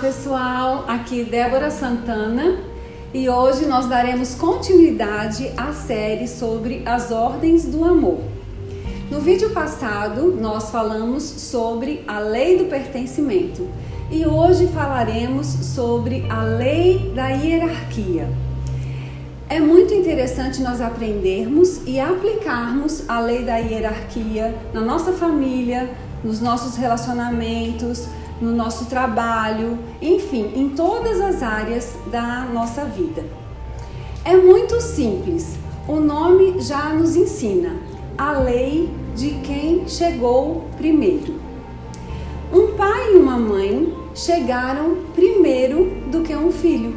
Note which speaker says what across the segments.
Speaker 1: pessoal, aqui Débora Santana e hoje nós daremos continuidade à série sobre as ordens do amor. No vídeo passado nós falamos sobre a lei do pertencimento e hoje falaremos sobre a lei da hierarquia. É muito interessante nós aprendermos e aplicarmos a lei da hierarquia na nossa família, nos nossos relacionamentos, no nosso trabalho, enfim, em todas as áreas da nossa vida. É muito simples, o nome já nos ensina, a lei de quem chegou primeiro. Um pai e uma mãe chegaram primeiro do que um filho,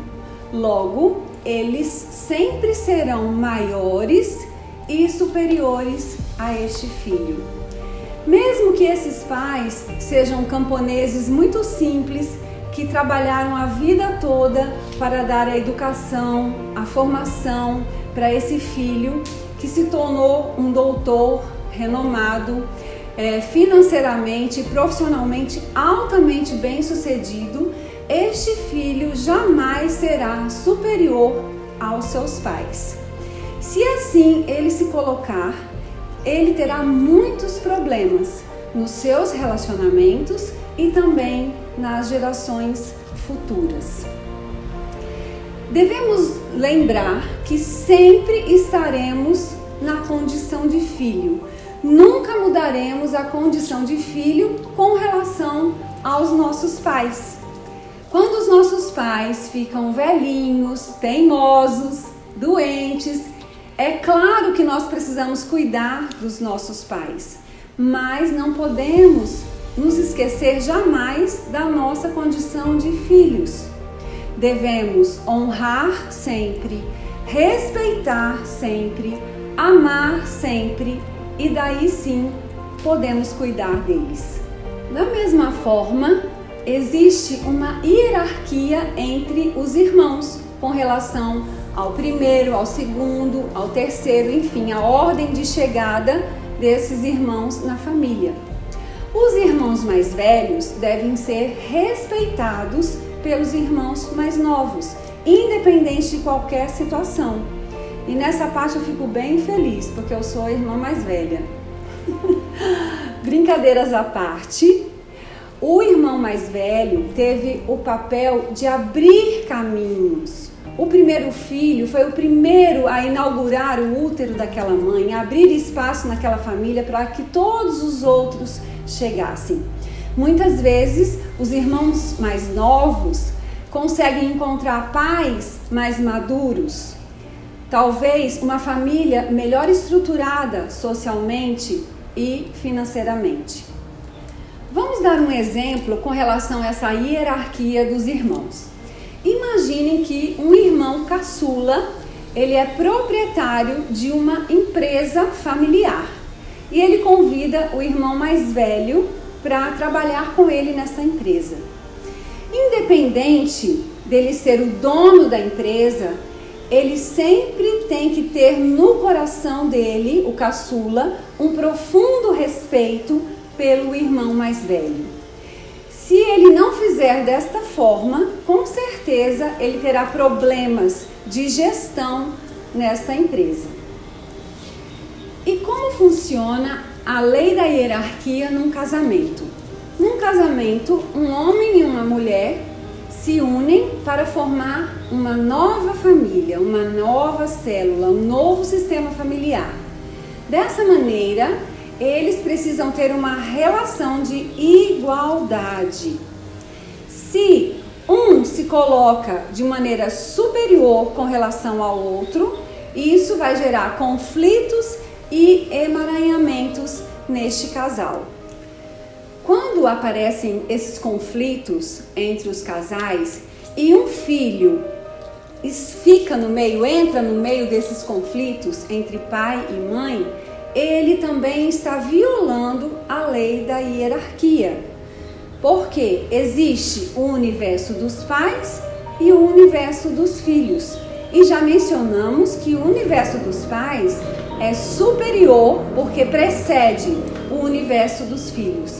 Speaker 1: logo, eles sempre serão maiores e superiores a este filho. Mesmo que esses pais sejam camponeses muito simples, que trabalharam a vida toda para dar a educação, a formação para esse filho, que se tornou um doutor renomado, financeiramente e profissionalmente altamente bem-sucedido, este filho jamais será superior aos seus pais. Se assim ele se colocar, ele terá muitos problemas nos seus relacionamentos e também nas gerações futuras. Devemos lembrar que sempre estaremos na condição de filho. Nunca mudaremos a condição de filho com relação aos nossos pais. Quando os nossos pais ficam velhinhos, teimosos, doentes, é claro que nós precisamos cuidar dos nossos pais, mas não podemos nos esquecer jamais da nossa condição de filhos. Devemos honrar sempre, respeitar sempre, amar sempre e daí sim podemos cuidar deles. Da mesma forma, existe uma hierarquia entre os irmãos com relação ao primeiro, ao segundo, ao terceiro, enfim, a ordem de chegada desses irmãos na família. Os irmãos mais velhos devem ser respeitados pelos irmãos mais novos, independente de qualquer situação. E nessa parte eu fico bem feliz, porque eu sou a irmã mais velha. Brincadeiras à parte, o irmão mais velho teve o papel de abrir caminhos. O primeiro filho foi o primeiro a inaugurar o útero daquela mãe, a abrir espaço naquela família para que todos os outros chegassem. Muitas vezes, os irmãos mais novos conseguem encontrar pais mais maduros, talvez uma família melhor estruturada socialmente e financeiramente. Vamos dar um exemplo com relação a essa hierarquia dos irmãos. Imaginem que um irmão caçula, ele é proprietário de uma empresa familiar e ele convida o irmão mais velho para trabalhar com ele nessa empresa. Independente dele ser o dono da empresa, ele sempre tem que ter no coração dele, o caçula, um profundo respeito pelo irmão mais velho. Se ele não fizer desta forma, com certeza ele terá problemas de gestão nesta empresa. E como funciona a lei da hierarquia num casamento? Num casamento, um homem e uma mulher se unem para formar uma nova família, uma nova célula, um novo sistema familiar. Dessa maneira, eles precisam ter uma relação de igualdade. Se um se coloca de maneira superior com relação ao outro, isso vai gerar conflitos e emaranhamentos neste casal. Quando aparecem esses conflitos entre os casais e um filho fica no meio, entra no meio desses conflitos entre pai e mãe, ele também está violando a lei da hierarquia. Porque existe o universo dos pais e o universo dos filhos. E já mencionamos que o universo dos pais é superior porque precede o universo dos filhos.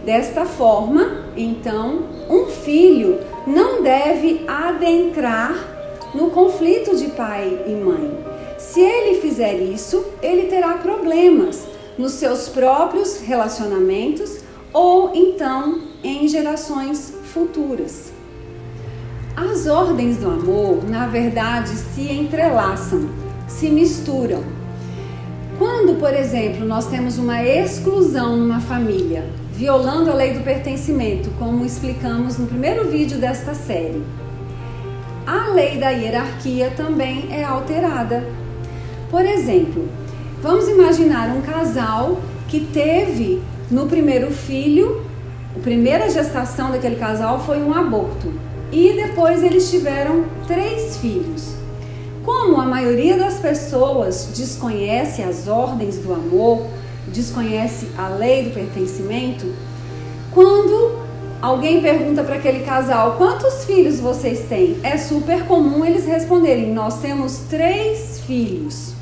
Speaker 1: Desta forma, então, um filho não deve adentrar no conflito de pai e mãe. Se ele fizer isso, ele terá problemas nos seus próprios relacionamentos ou então em gerações futuras. As ordens do amor, na verdade, se entrelaçam, se misturam. Quando, por exemplo, nós temos uma exclusão numa família, violando a lei do pertencimento, como explicamos no primeiro vídeo desta série, a lei da hierarquia também é alterada. Por exemplo, vamos imaginar um casal que teve no primeiro filho, a primeira gestação daquele casal foi um aborto. E depois eles tiveram 3 filhos. Como a maioria das pessoas desconhece as ordens do amor, desconhece a lei do pertencimento, quando alguém pergunta para aquele casal, quantos filhos vocês têm? É super comum eles responderem, nós temos 3 filhos.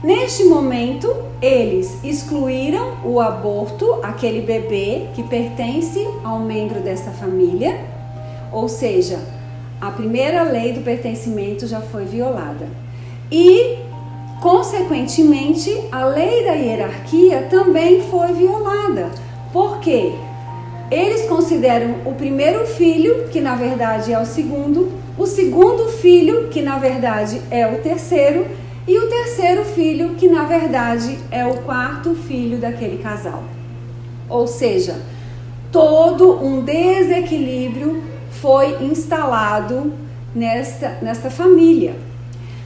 Speaker 1: Neste momento, eles excluíram o aborto, aquele bebê que pertence ao membro dessa família, ou seja, a primeira lei do pertencimento já foi violada. E, consequentemente, a lei da hierarquia também foi violada. Por quê? Eles consideram o primeiro filho, que na verdade é o segundo filho, que na verdade é o terceiro, e o terceiro filho, que na verdade é o 4º filho daquele casal. Ou seja, todo um desequilíbrio foi instalado nesta família.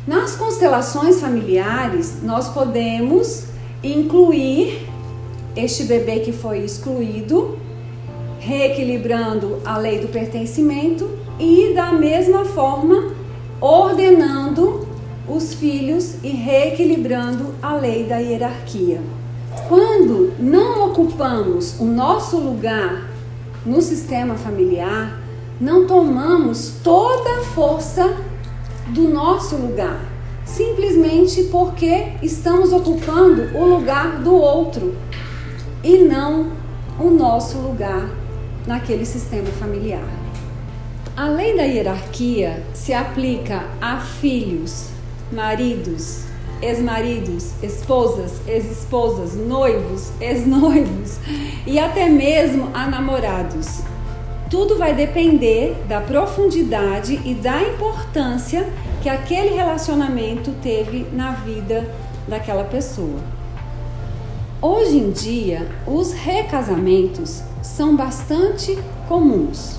Speaker 1: Nas constelações familiares, nós podemos incluir este bebê que foi excluído, reequilibrando a lei do pertencimento e, da mesma forma, ordenando os filhos e reequilibrando a lei da hierarquia. Quando não ocupamos o nosso lugar no sistema familiar, não tomamos toda a força do nosso lugar, simplesmente porque estamos ocupando o lugar do outro e não o nosso lugar naquele sistema familiar. A lei da hierarquia se aplica a filhos, maridos, ex-maridos, esposas, ex-esposas, noivos, ex-noivos e até mesmo a namorados. Tudo vai depender da profundidade e da importância que aquele relacionamento teve na vida daquela pessoa. Hoje em dia, os recasamentos são bastante comuns.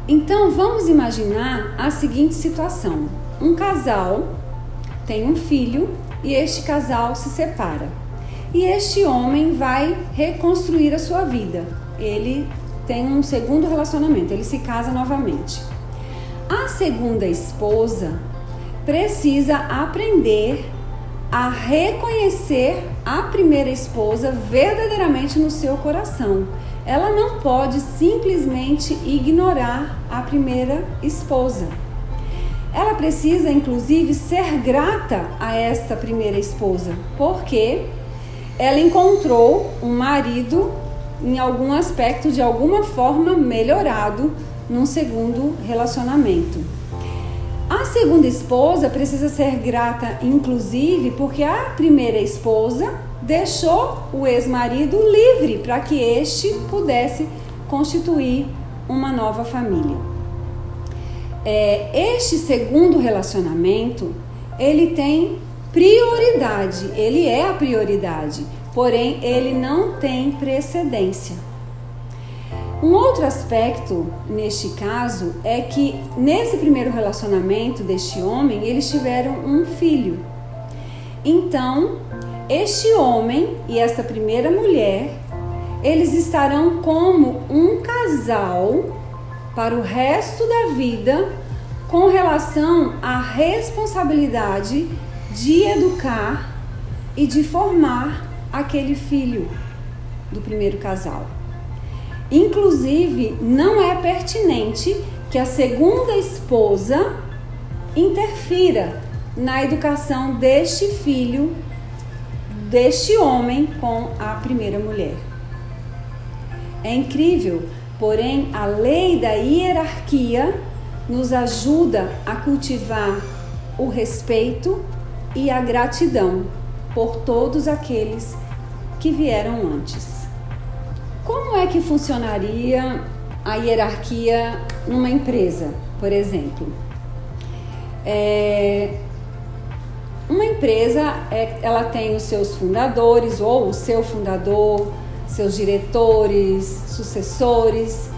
Speaker 1: Então, vamos imaginar a seguinte situação. Um casal tem um filho e este casal se separa. E este homem vai reconstruir a sua vida. Ele tem um segundo relacionamento, ele se casa novamente. A segunda esposa precisa aprender a reconhecer a primeira esposa verdadeiramente no seu coração. Ela não pode simplesmente ignorar a primeira esposa. Ela precisa, inclusive, ser grata a esta primeira esposa, porque ela encontrou um marido em algum aspecto, de alguma forma, melhorado num segundo relacionamento. A segunda esposa precisa ser grata, inclusive, porque a primeira esposa deixou o ex-marido livre para que este pudesse constituir uma nova família. Este segundo relacionamento, ele tem prioridade, ele é a prioridade, porém ele não tem precedência. Um outro aspecto neste caso é que nesse primeiro relacionamento deste homem, eles tiveram um filho. Então, este homem e essa primeira mulher, eles estarão como um casal para o resto da vida com relação à responsabilidade de educar e de formar aquele filho do primeiro casal. Inclusive, não é pertinente que a segunda esposa interfira na educação deste filho, deste homem com a primeira mulher. É incrível, porém, a lei da hierarquia nos ajuda a cultivar o respeito e a gratidão por todos aqueles que vieram antes. Como é que funcionaria a hierarquia numa empresa, por exemplo? Uma empresa, ela tem os seus fundadores ou o seu fundador, seus diretores, sucessores,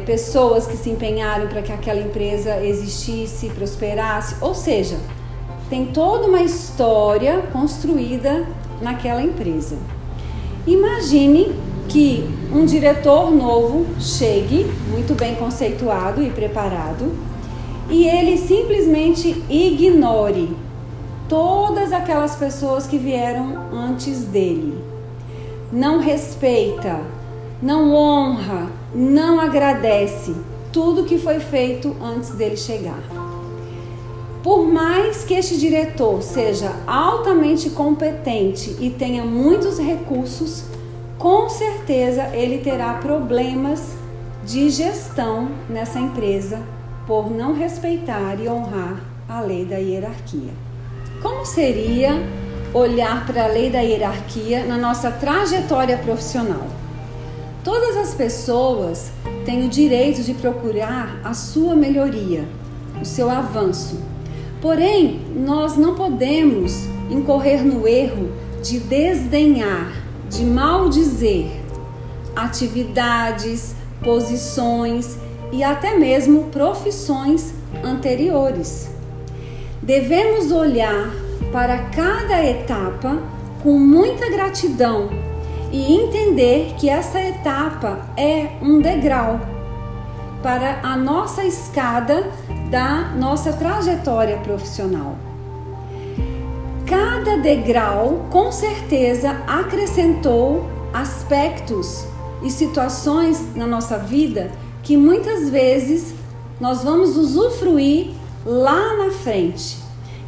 Speaker 1: pessoas que se empenharam para que aquela empresa existisse, prosperasse, ou seja, tem toda uma história construída naquela empresa. Imagine que um diretor novo chegue, muito bem conceituado e preparado, e ele simplesmente ignore todas aquelas pessoas que vieram antes dele. Não respeita, não honra, não agradece tudo que foi feito antes dele chegar. Por mais que este diretor seja altamente competente e tenha muitos recursos, com certeza ele terá problemas de gestão nessa empresa por não respeitar e honrar a lei da hierarquia. Como seria olhar para a lei da hierarquia na nossa trajetória profissional? Todas as pessoas têm o direito de procurar a sua melhoria, o seu avanço. Porém, nós não podemos incorrer no erro de desdenhar, de maldizer atividades, posições e até mesmo profissões anteriores. Devemos olhar para cada etapa com muita gratidão e entender que essa etapa é um degrau para a nossa escada da nossa trajetória profissional. Cada degrau, com certeza, acrescentou aspectos e situações na nossa vida que muitas vezes nós vamos usufruir lá na frente.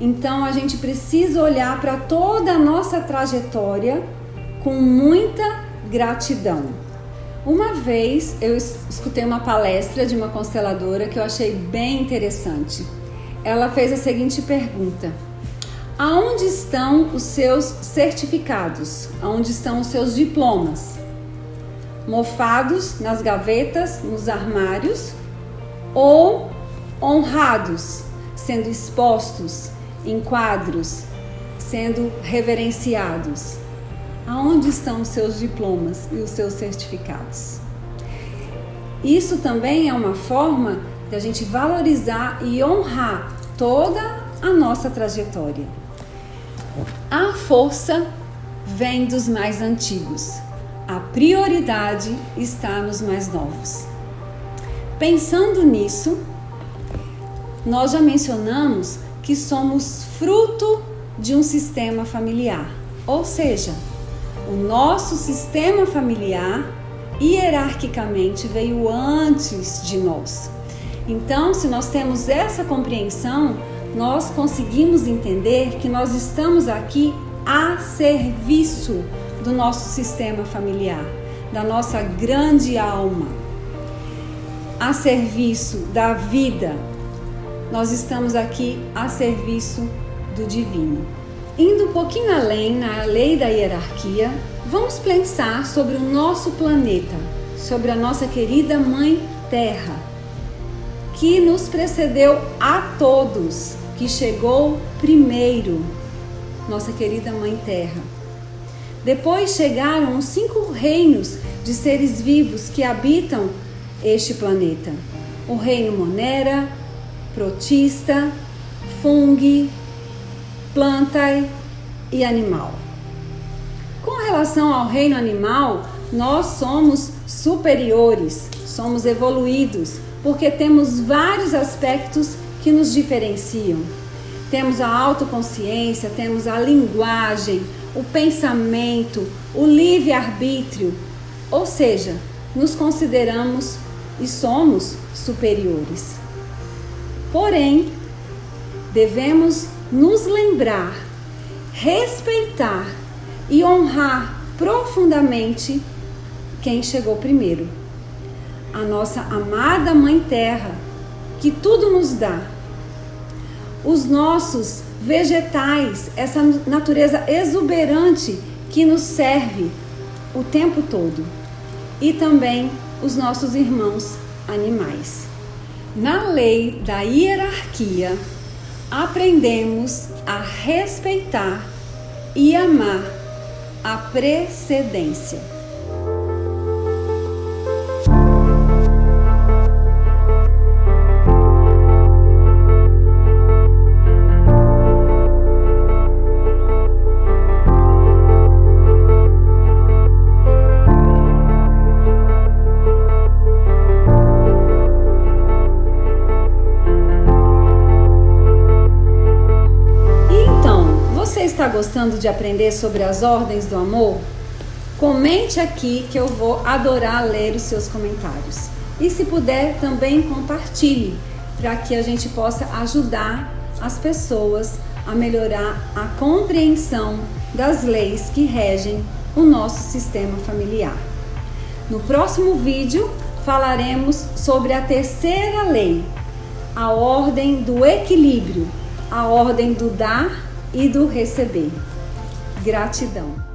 Speaker 1: Então a gente precisa olhar para toda a nossa trajetória com muita gratidão. Uma vez eu escutei uma palestra de uma consteladora que eu achei bem interessante. Ela fez a seguinte pergunta: aonde estão os seus certificados? Aonde estão os seus diplomas? Mofados nas gavetas, nos armários, ou honrados, sendo expostos em quadros, sendo reverenciados? Aonde estão os seus diplomas e os seus certificados? Isso também é uma forma de a gente valorizar e honrar toda a nossa trajetória. A força vem dos mais antigos. A prioridade está nos mais novos. Pensando nisso, nós já mencionamos que somos fruto de um sistema familiar, ou seja, o nosso sistema familiar hierarquicamente veio antes de nós. Então, se nós temos essa compreensão, nós conseguimos entender que nós estamos aqui a serviço do nosso sistema familiar, da nossa grande alma, a serviço da vida. Nós estamos aqui a serviço do divino. Indo um pouquinho além na lei da hierarquia, vamos pensar sobre o nosso planeta, sobre a nossa querida Mãe Terra, que nos precedeu a todos, que chegou primeiro, nossa querida Mãe Terra. Depois chegaram os 5 reinos de seres vivos que habitam este planeta: o reino Monera, Protista, Fungi, Planta e Animal. Com relação ao reino animal, nós somos superiores, somos evoluídos, porque temos vários aspectos que nos diferenciam. Temos a autoconsciência, temos a linguagem, o pensamento, o livre-arbítrio, ou seja, nos consideramos e somos superiores. Porém, devemos nos lembrar, respeitar e honrar profundamente quem chegou primeiro. A nossa amada Mãe Terra, que tudo nos dá. Os nossos vegetais, essa natureza exuberante que nos serve o tempo todo. E também os nossos irmãos animais. Na lei da hierarquia, aprendemos a respeitar e amar a precedência. Está gostando de aprender sobre as ordens do amor? Comente aqui que eu vou adorar ler os seus comentários. E se puder, também compartilhe, para que a gente possa ajudar as pessoas a melhorar a compreensão das leis que regem o nosso sistema familiar. No próximo vídeo, falaremos sobre a terceira lei, a ordem do equilíbrio, a ordem do dar e do receber. Gratidão.